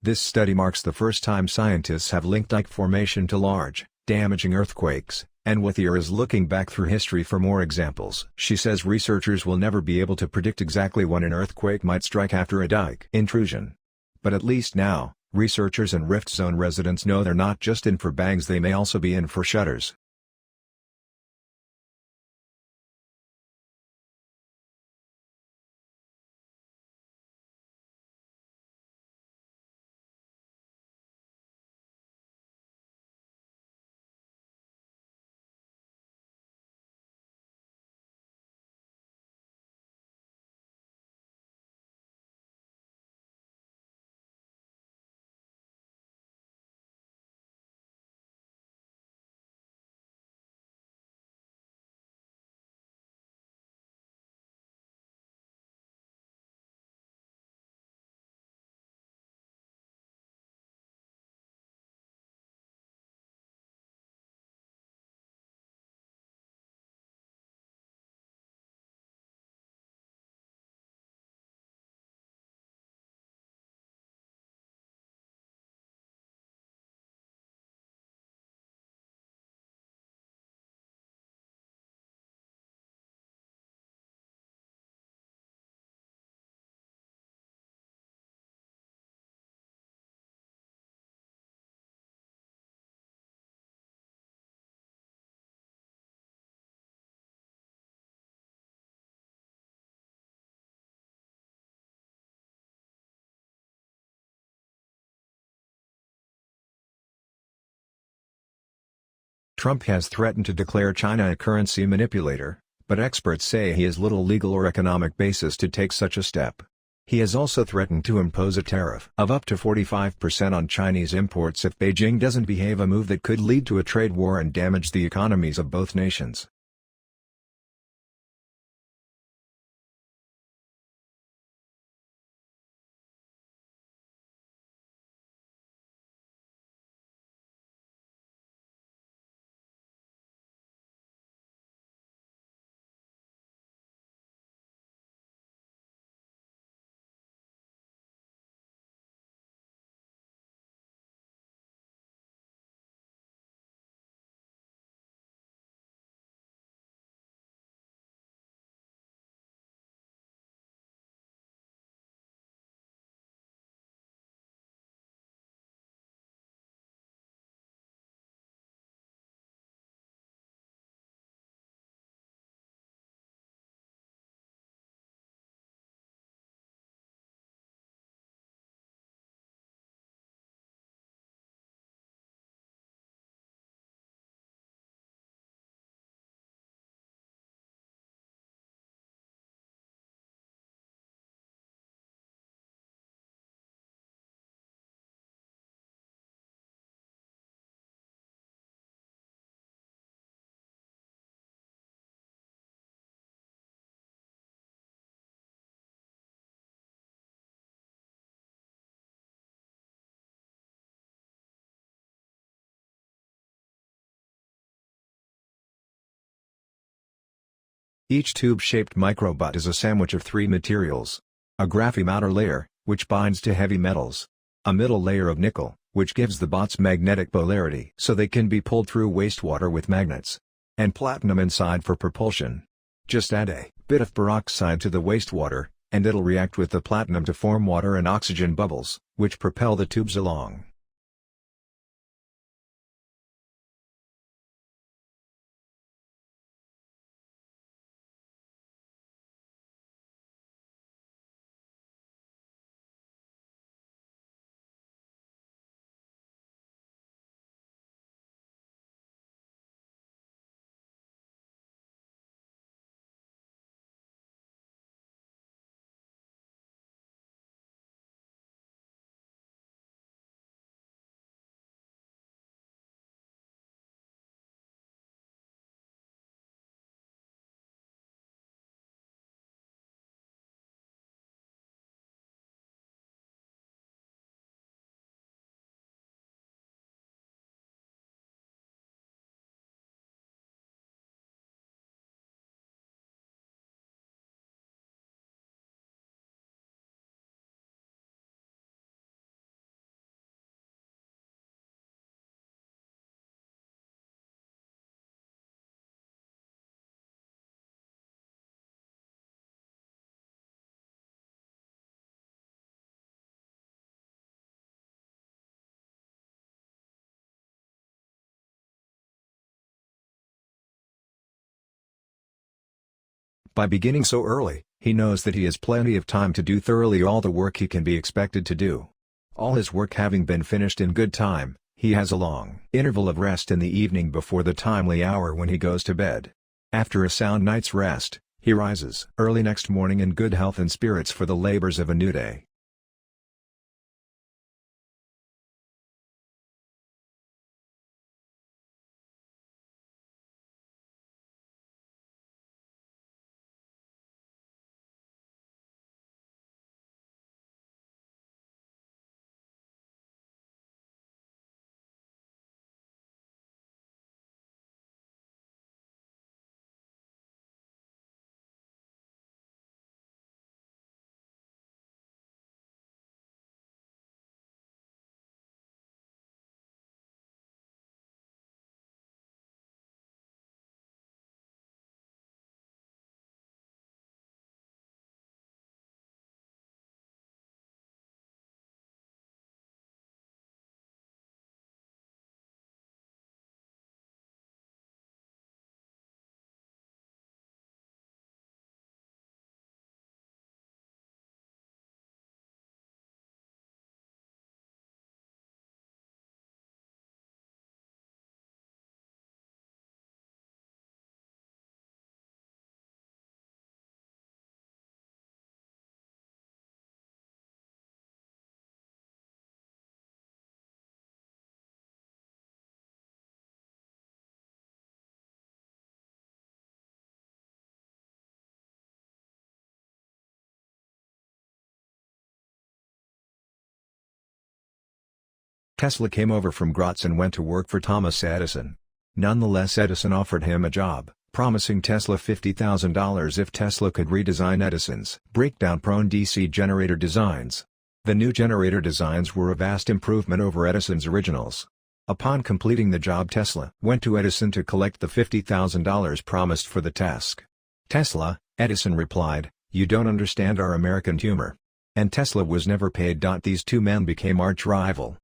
This study marks the first time scientists have linked dike formation to large, damaging earthquakes, and Wathier is looking back through history for more examples. She says researchers will never be able to predict exactly when an earthquake might strike after a dike intrusion. But at least now, researchers and rift zone residents know they're not just in for bangs, they may also be in for shudders. Trump has threatened to declare China a currency manipulator, but experts say he has little legal or economic basis to take such a step. He has also threatened to impose a tariff of up to 45% on Chinese imports if Beijing doesn't behave, a move that could lead to a trade war and damage the economies of both nations. Each tube-shaped microbot is a sandwich of three materials: a grapheme outer layer, which binds to heavy metals; a middle layer of nickel, which gives the bots magnetic polarity so they can be pulled through wastewater with magnets; and platinum inside for propulsion. Just add a bit of peroxide to the wastewater, and it'll react with the platinum to form water and oxygen bubbles, which propel the tubes along. By beginning so early, he knows that he has plenty of time to do thoroughly all the work he can be expected to do. All his work having been finished in good time, he has a long interval of rest in the evening before the timely hour when he goes to bed. After a sound night's rest, he rises early next morning in good health and spirits for the labors of a new day. Tesla came over from Graz and went to work for Thomas Edison. Nonetheless, Edison offered him a job, promising Tesla $50,000 if Tesla could redesign Edison's breakdown-prone DC generator designs. The new generator designs were a vast improvement over Edison's originals. Upon completing the job, Tesla went to Edison to collect the $50,000 promised for the task. Edison replied, "You don't understand our American humor." And Tesla was never paid. These two men became arch-rival.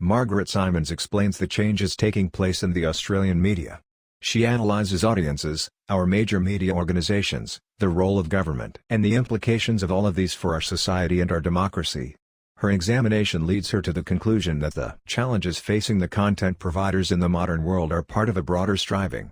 Margaret Simons explains the changes taking place in the Australian media. She analyzes audiences, our major media organizations, the role of government, and the implications of all of these for our society and our democracy. Her examination leads her to the conclusion that the challenges facing the content providers in the modern world are part of a broader striving.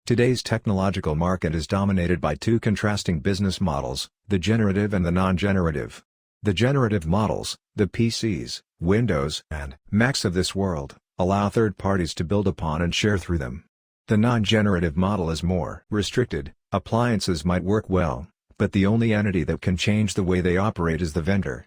Today's technological market is dominated by two contrasting business models, the generative and the non-generative. The generative models, the PCs, Windows, and Macs of this world, allow third parties to build upon and share through them. The non-generative model is more restricted. Appliances might work well, but the only entity that can change the way they operate is the vendor.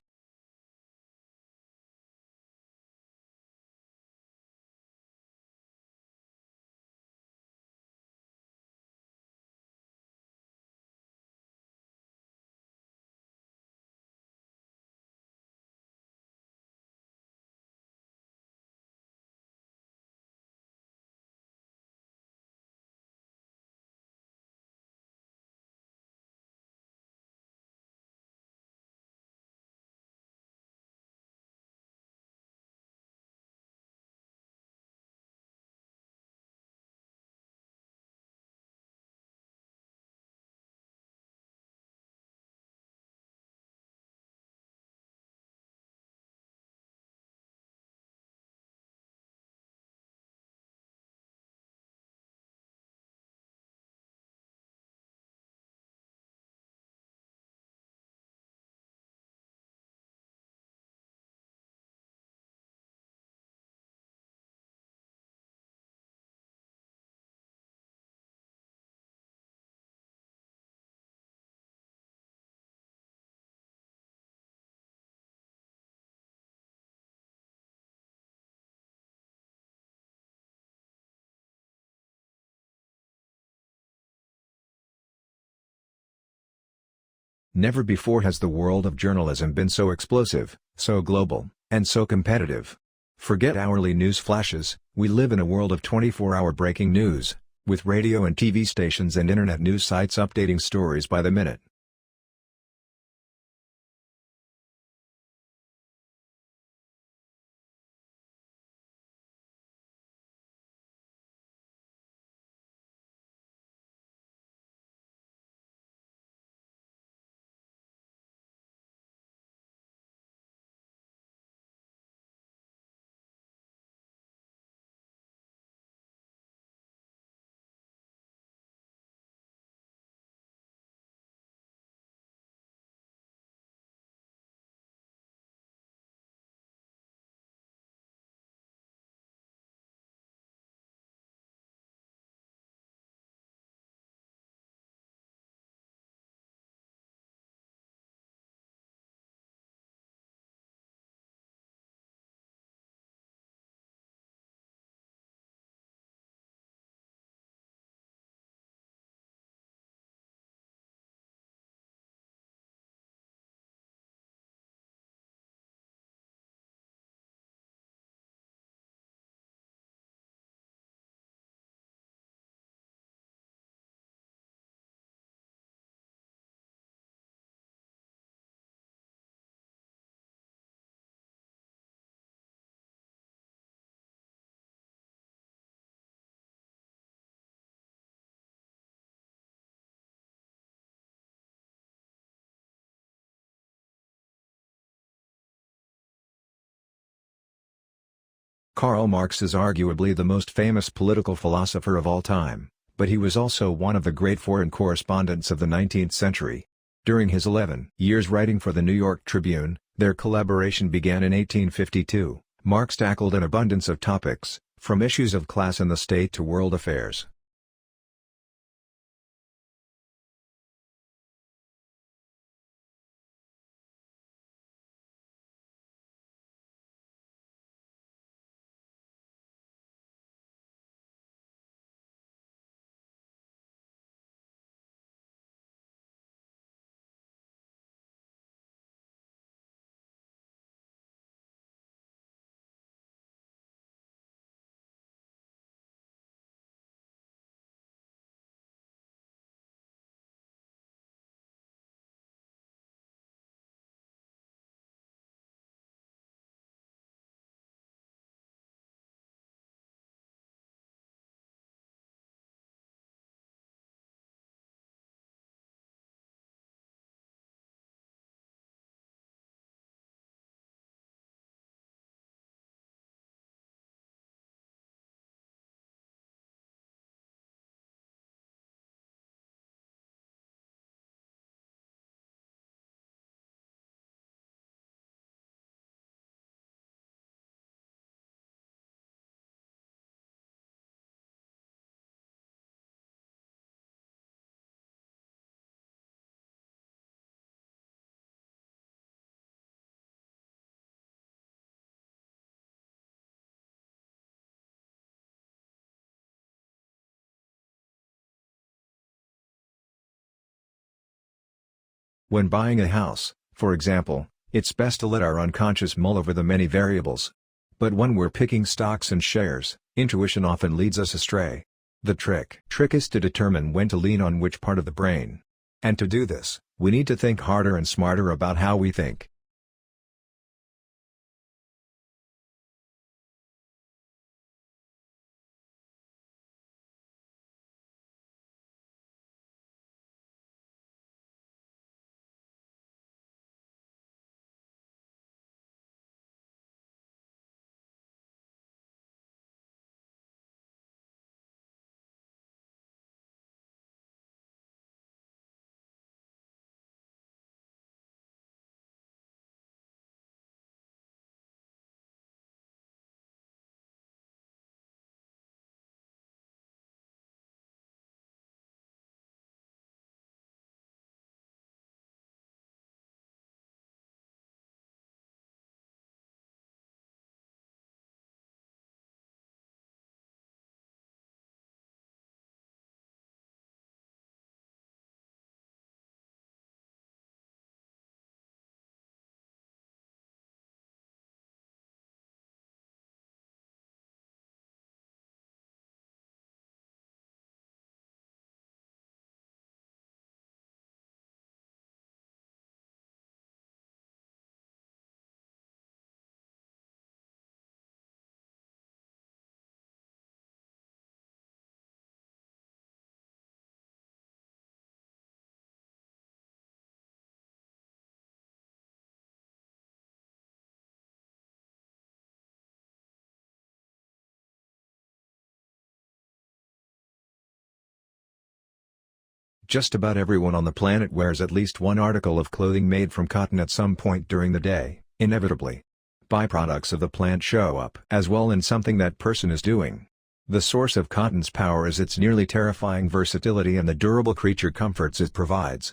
Never before has the world of journalism been so explosive, so global, and so competitive. Forget hourly news flashes, we live in a world of 24-hour breaking news, with radio and TV stations and internet news sites updating stories by the minute. Karl Marx is arguably the most famous political philosopher of all time, but he was also one of the great foreign correspondents of the 19th century. During his 11 years writing for the New York Tribune, their collaboration began in 1852. Marx tackled an abundance of topics, from issues of class and the state to world affairs. When buying a house, for example, it's best to let our unconscious mull over the many variables. But when we're picking stocks and shares, intuition often leads us astray. The trick is to determine when to lean on which part of the brain. And to do this, we need to think harder and smarter about how we think. Just about everyone on the planet wears at least one article of clothing made from cotton at some point during the day, inevitably. Byproducts of the plant show up as well in something that person is doing. The source of cotton's power is its nearly terrifying versatility and the durable creature comforts it provides.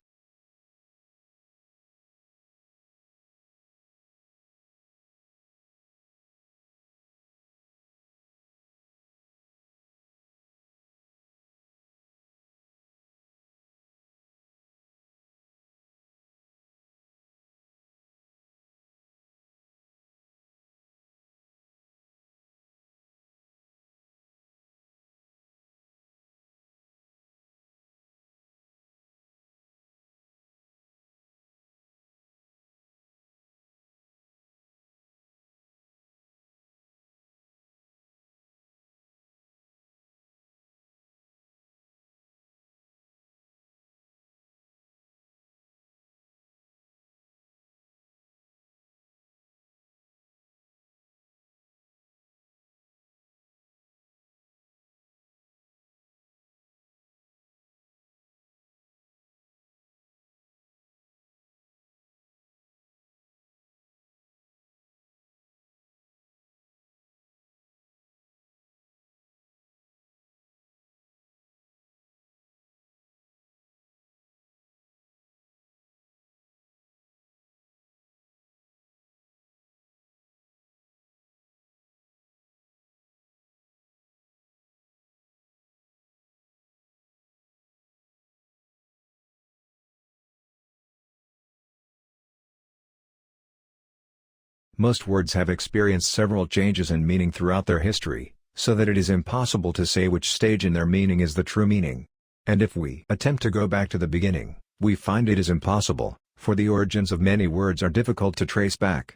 Most words have experienced several changes in meaning throughout their history, so that it is impossible to say which stage in their meaning is the true meaning. And if we attempt to go back to the beginning, we find it is impossible, for the origins of many words are difficult to trace back.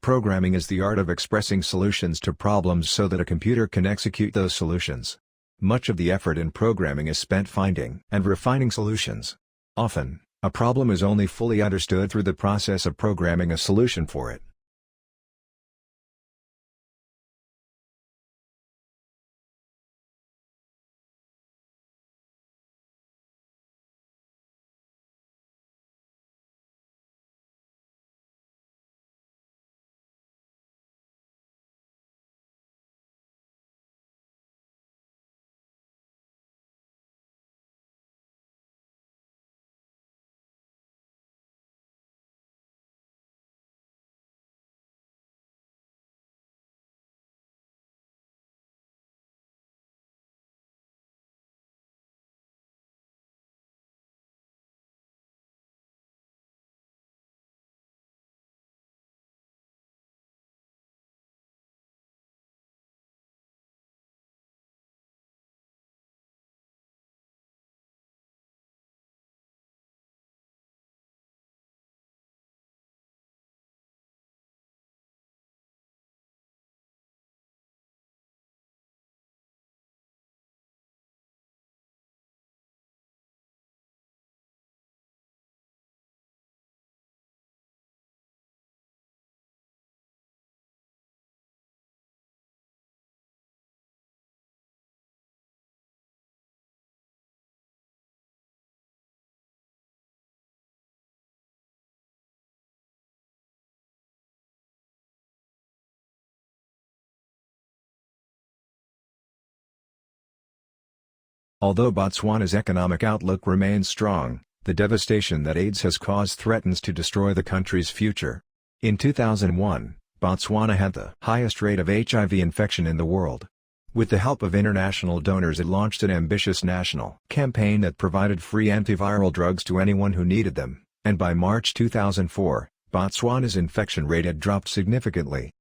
Programming is the art of expressing solutions to problems so that a computer can execute those solutions. Much of the effort in programming is spent finding and refining solutions. Often, a problem is only fully understood through the process of programming a solution for it. Although Botswana's economic outlook remains strong, the devastation that AIDS has caused threatens to destroy the country's future. In 2001, Botswana had the highest rate of HIV infection in the world. With the help of international donors, it launched an ambitious national campaign that provided free antiviral drugs to anyone who needed them, and by March 2004, Botswana's infection rate had dropped significantly.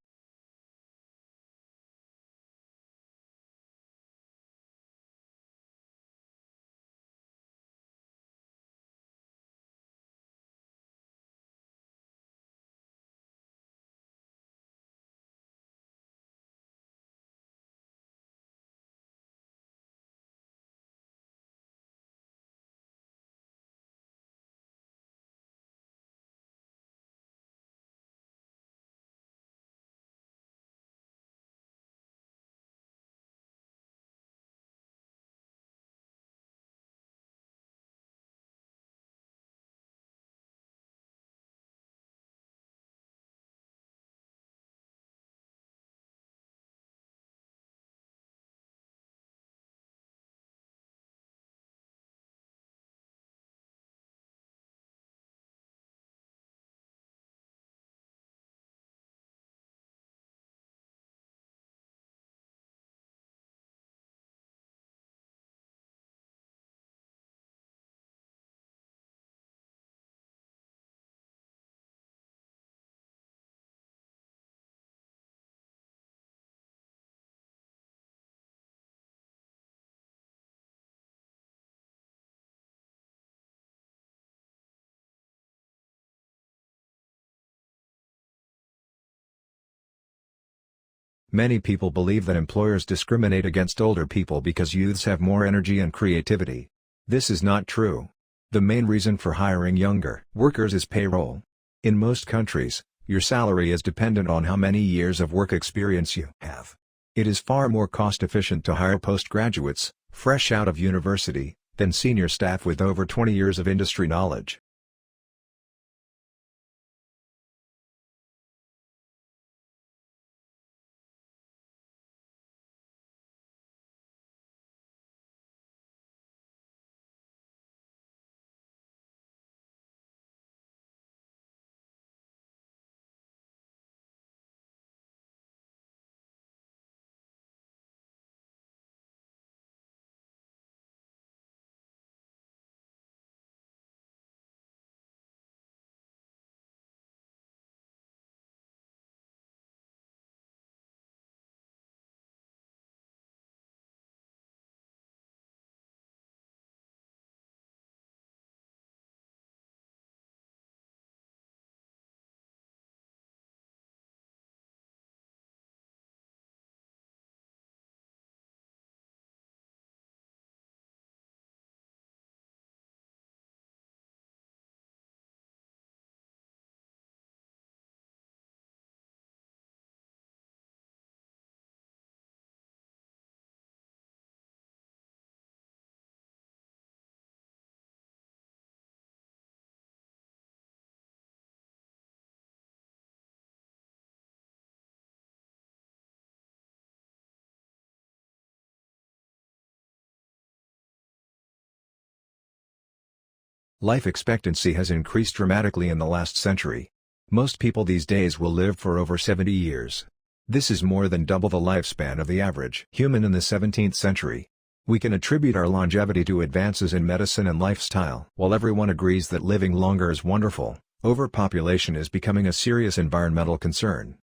Many people believe that employers discriminate against older people because youths have more energy and creativity. This is not true. The main reason for hiring younger workers is payroll. In most countries, your salary is dependent on how many years of work experience you have. It is far more cost-efficient to hire postgraduates, fresh out of university, than senior staff with over 20 years of industry knowledge. Life expectancy has increased dramatically in the last century. Most people these days will live for over 70 years. This is more than double the lifespan of the average human in the 17th century. We can attribute our longevity to advances in medicine and lifestyle. While everyone agrees that living longer is wonderful, overpopulation is becoming a serious environmental concern.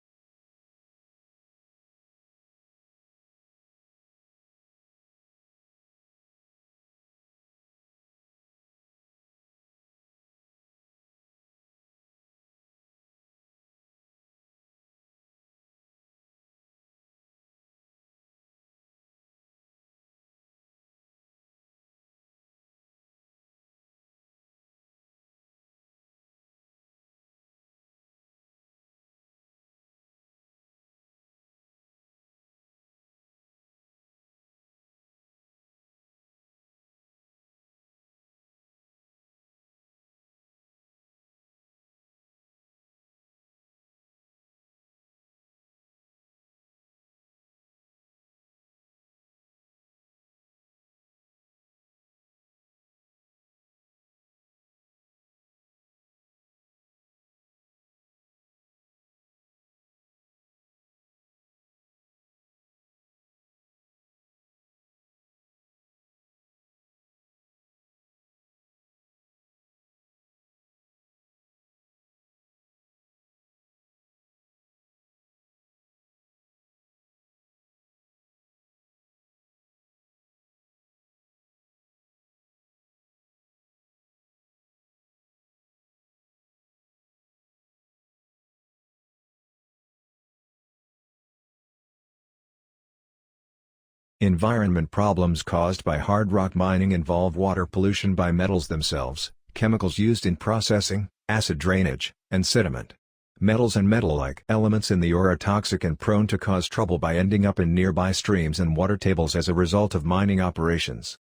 Environment problems caused by hard rock mining involve water pollution by metals themselves, chemicals used in processing, acid drainage, and sediment. Metals and metal-like elements in the ore are toxic and prone to cause trouble by ending up in nearby streams and water tables as a result of mining operations.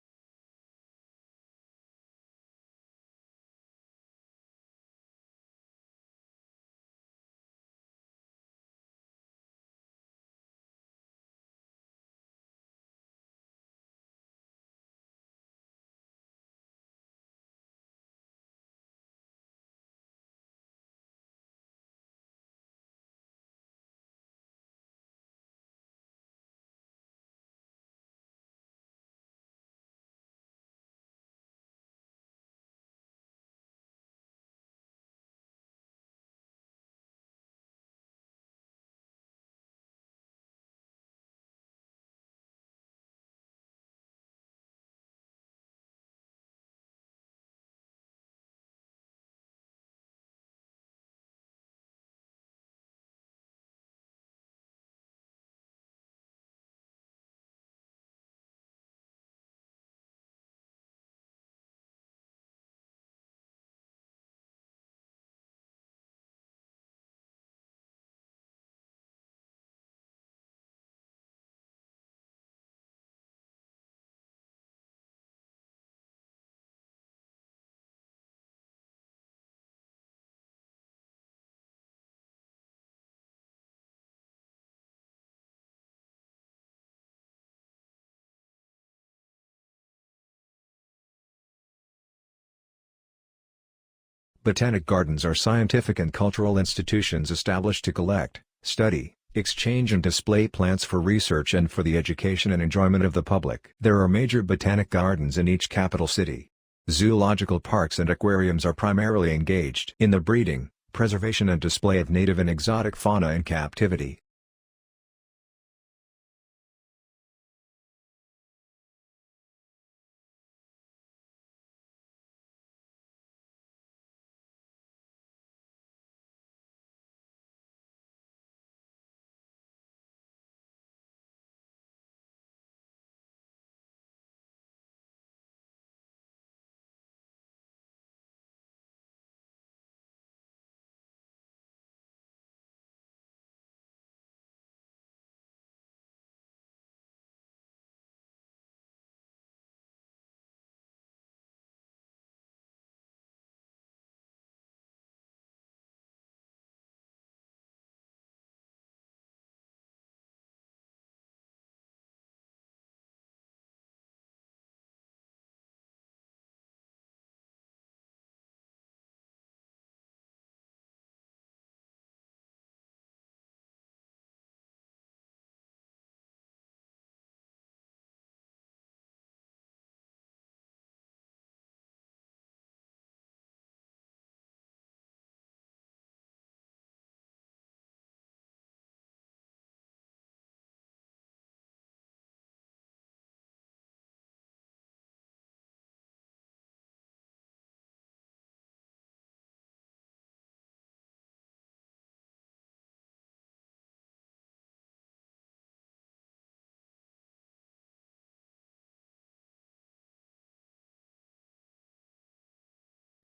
Botanic gardens are scientific and cultural institutions established to collect, study, exchange and display plants for research and for the education and enjoyment of the public. There are major botanic gardens in each capital city. Zoological parks and aquariums are primarily engaged in the breeding, preservation and display of native and exotic fauna in captivity.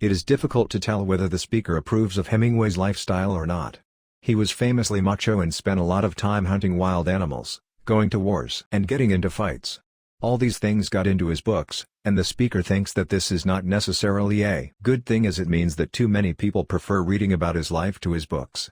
It is difficult to tell whether the speaker approves of Hemingway's lifestyle or not. He was famously macho and spent a lot of time hunting wild animals, going to wars and getting into fights. All these things got into his books, and the speaker thinks that this is not necessarily a good thing, as it means that too many people prefer reading about his life to his books.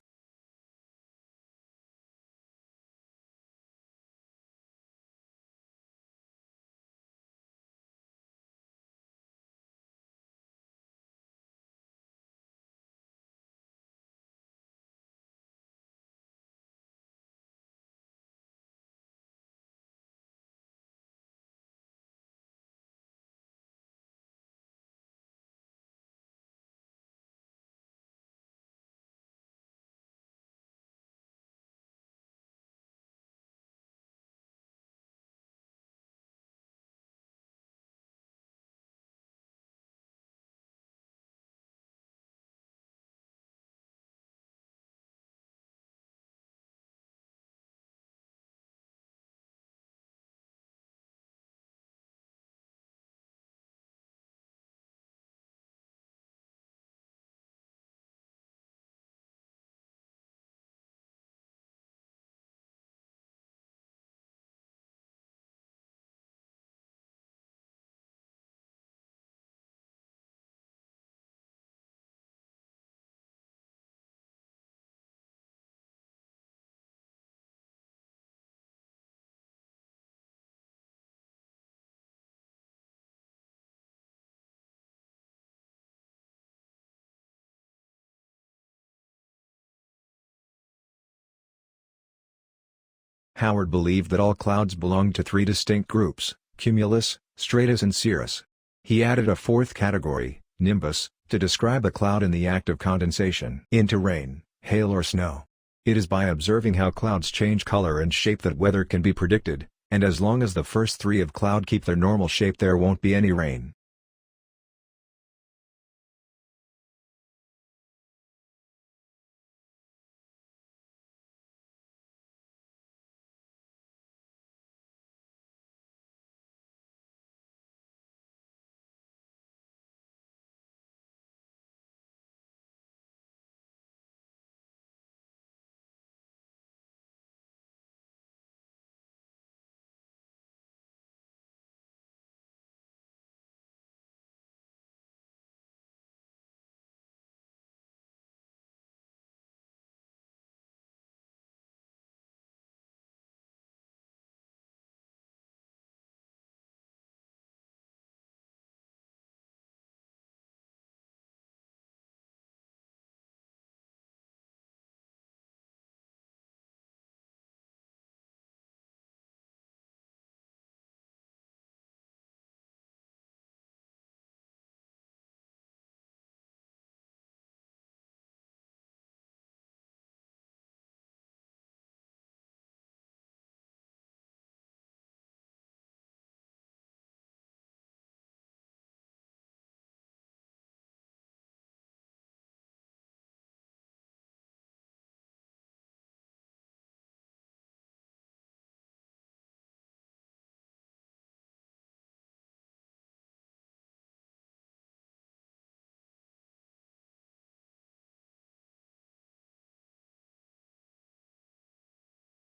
Howard believed that all clouds belonged to three distinct groups: cumulus, stratus and cirrus. He added a fourth category, nimbus, to describe a cloud in the act of condensation into rain, hail or snow. It is by observing how clouds change color and shape that weather can be predicted, and as long as the first three of cloud keep their normal shape, there won't be any rain.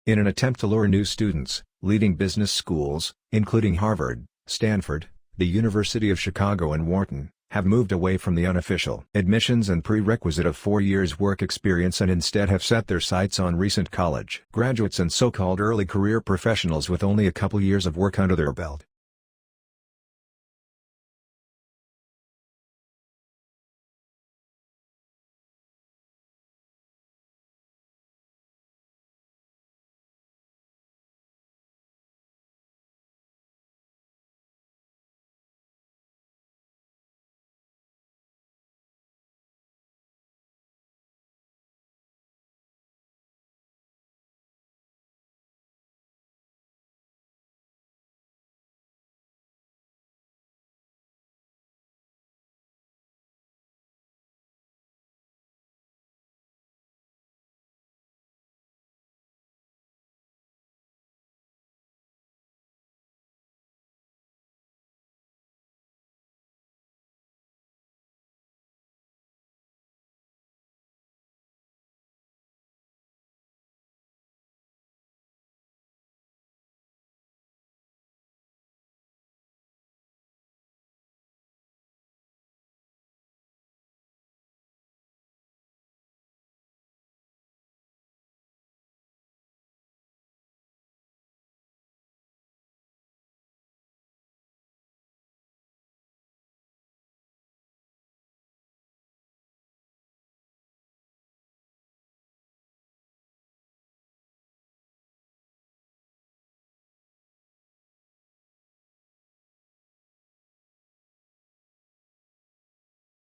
In an attempt to lure new students, leading business schools, including Harvard, Stanford, the University of Chicago and Wharton, have moved away from the unofficial admissions and prerequisite of 4 years work experience and instead have set their sights on recent college graduates and so-called early career professionals with only a couple years of work under their belt.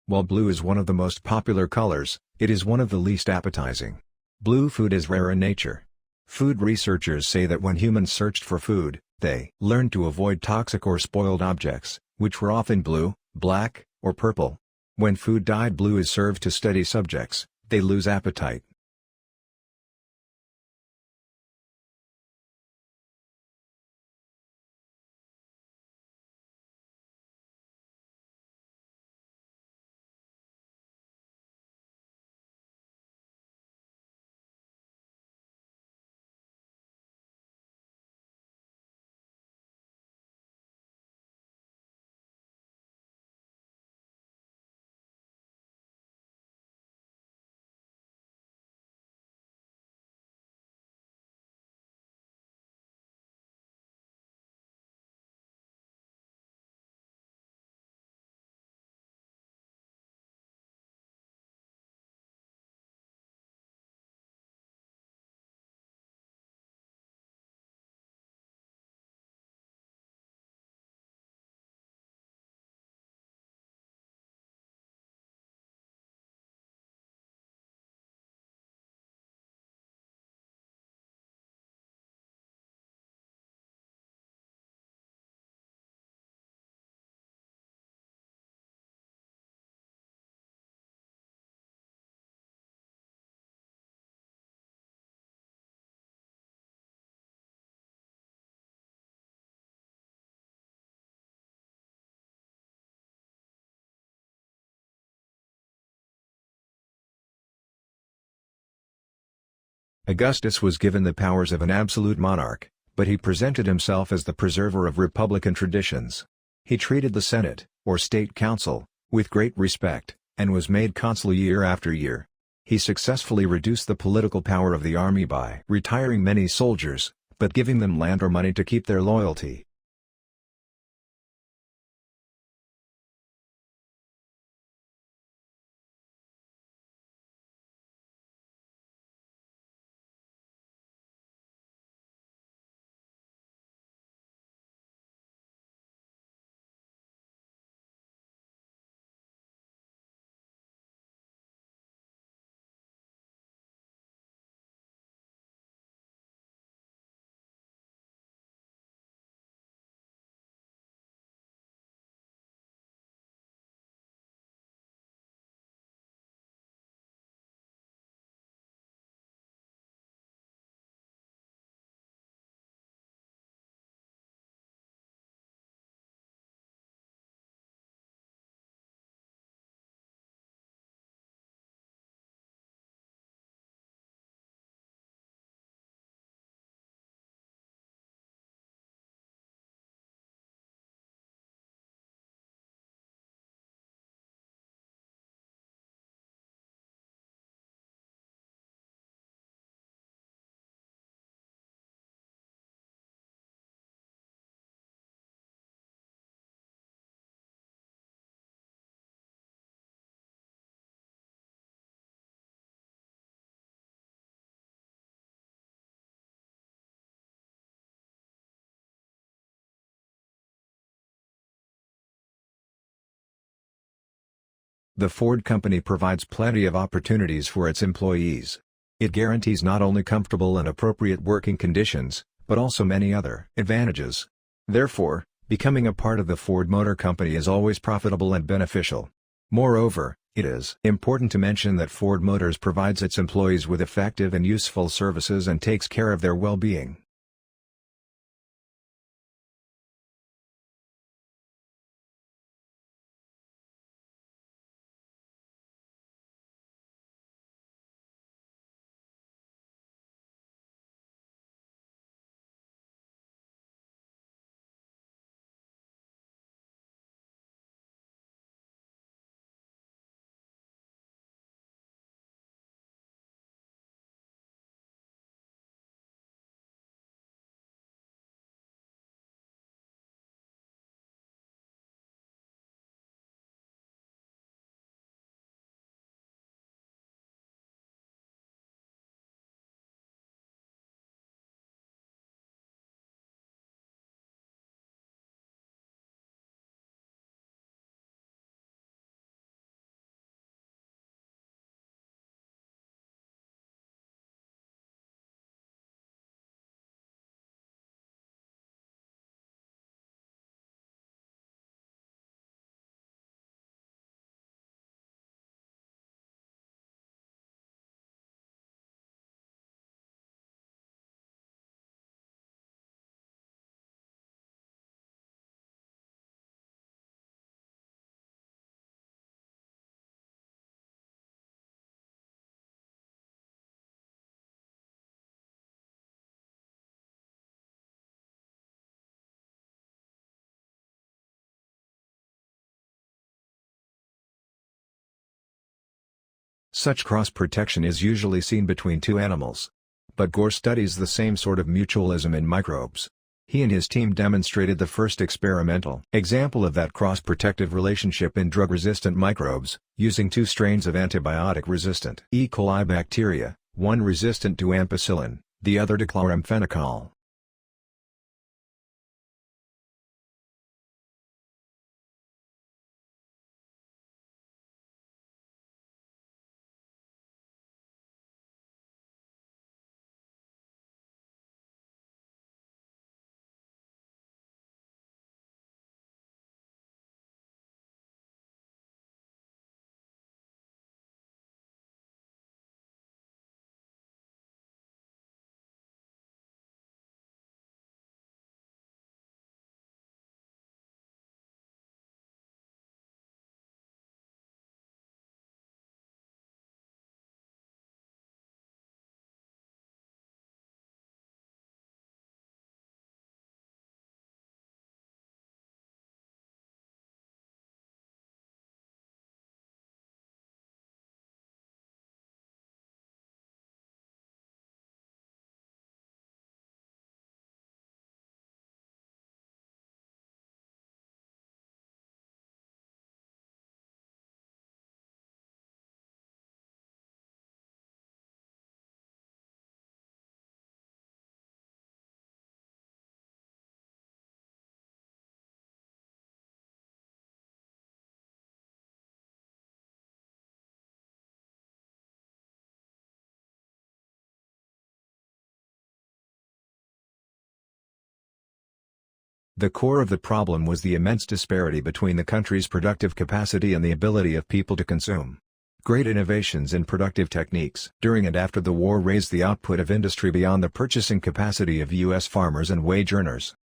While blue is one of the most popular colors, it is one of the least appetizing. Blue food is rare in nature. Food researchers say that when humans searched for food, they learned to avoid toxic or spoiled objects, which were often blue, black, or purple. When food dyed blue is served to study subjects, they lose appetite. Augustus was given the powers of an absolute monarch, but he presented himself as the preserver of republican traditions. He treated the Senate, or State Council, with great respect, and was made consul year after year. He successfully reduced the political power of the army by retiring many soldiers, but giving them land or money to keep their loyalty. The Ford Company provides plenty of opportunities for its employees. It guarantees not only comfortable and appropriate working conditions, but also many other advantages. Therefore, becoming a part of the Ford Motor Company is always profitable and beneficial. Moreover, it is important to mention that Ford Motors provides its employees with effective and useful services and takes care of their well-being. Such cross-protection is usually seen between two animals. But Gore studies the same sort of mutualism in microbes. He and his team demonstrated the first experimental example of that cross-protective relationship in drug-resistant microbes, using two strains of antibiotic-resistant E. coli bacteria, one resistant to ampicillin, the other to chloramphenicol. The core of the problem was the immense disparity between the country's productive capacity and the ability of people to consume. Great innovations in productive techniques during and after the war raised the output of industry beyond the purchasing capacity of U.S. farmers and wage earners.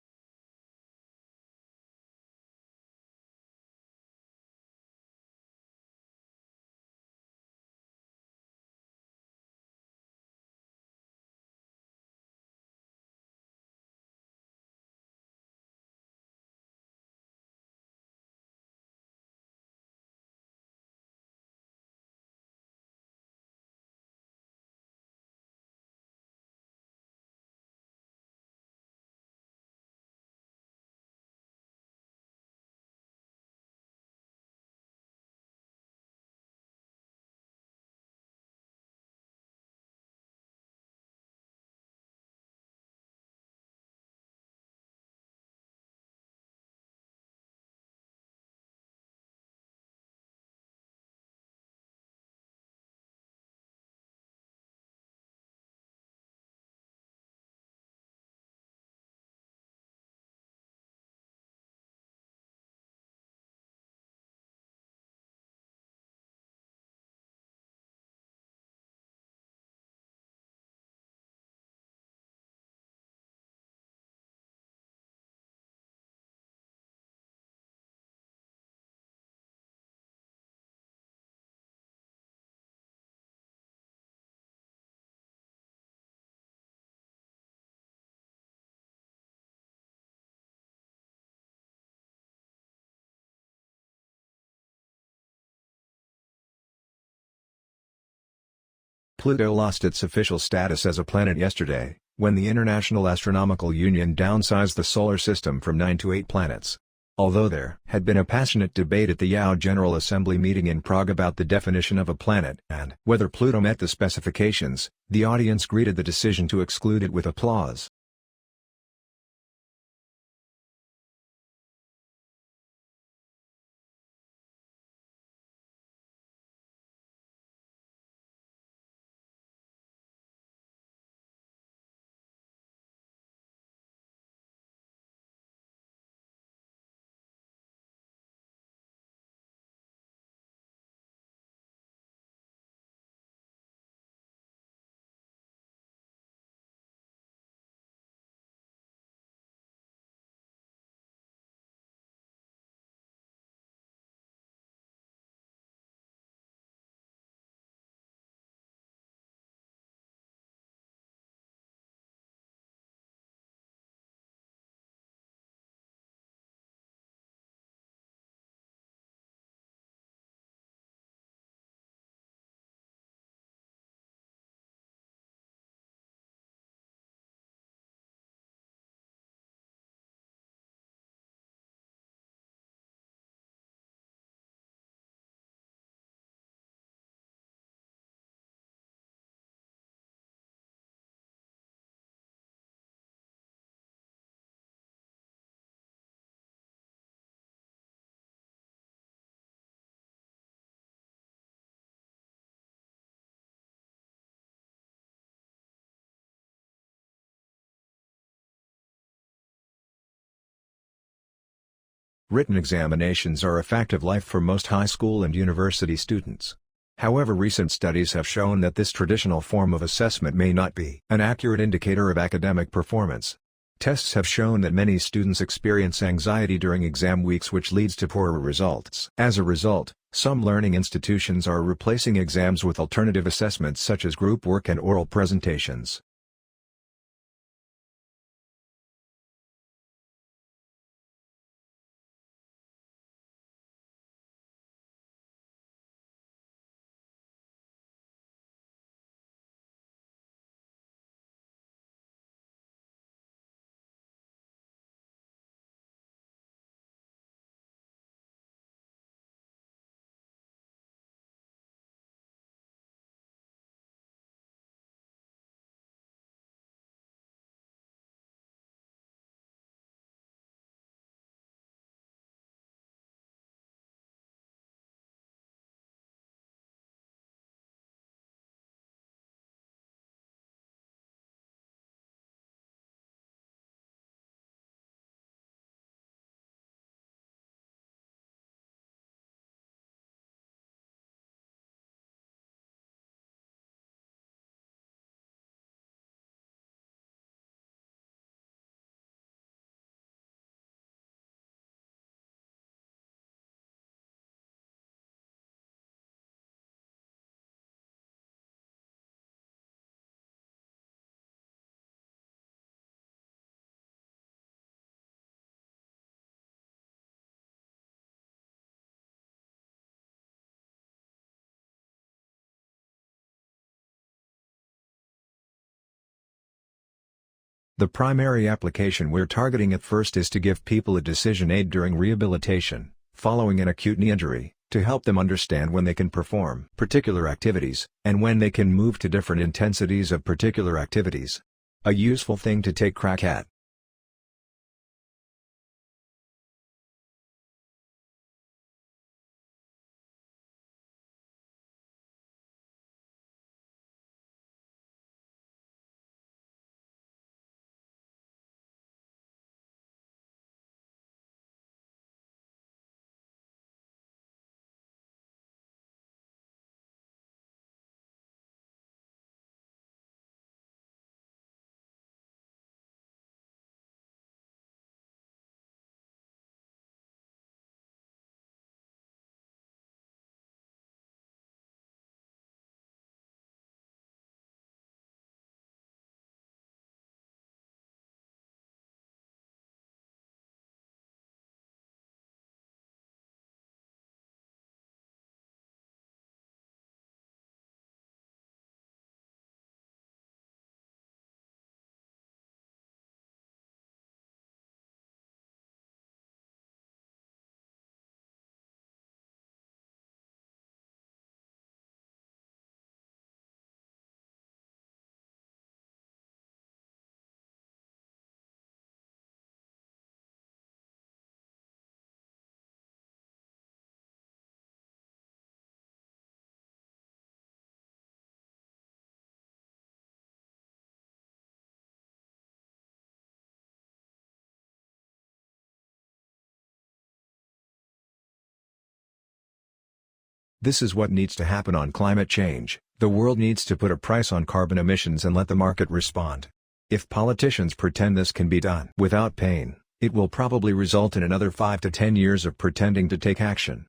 Pluto lost its official status as a planet yesterday, when the International Astronomical Union downsized the Solar System from 9 to 8 planets. Although there had been a passionate debate at the IAO General Assembly meeting in Prague about the definition of a planet and whether Pluto met the specifications, the audience greeted the decision to exclude it with applause. Written examinations are a fact of life for most high school and university students. However, recent studies have shown that this traditional form of assessment may not be an accurate indicator of academic performance. Tests have shown that many students experience anxiety during exam weeks, which leads to poorer results. As a result, some learning institutions are replacing exams with alternative assessments such as group work and oral presentations. The primary application we're targeting at first is to give people a decision aid during rehabilitation, following an acute knee injury, to help them understand when they can perform particular activities, and when they can move to different intensities of particular activities. A useful thing to take crack at. This is what needs to happen on climate change. The world needs to put a price on carbon emissions and let the market respond. If politicians pretend this can be done without pain, it will probably result in another 5 to 10 years of pretending to take action.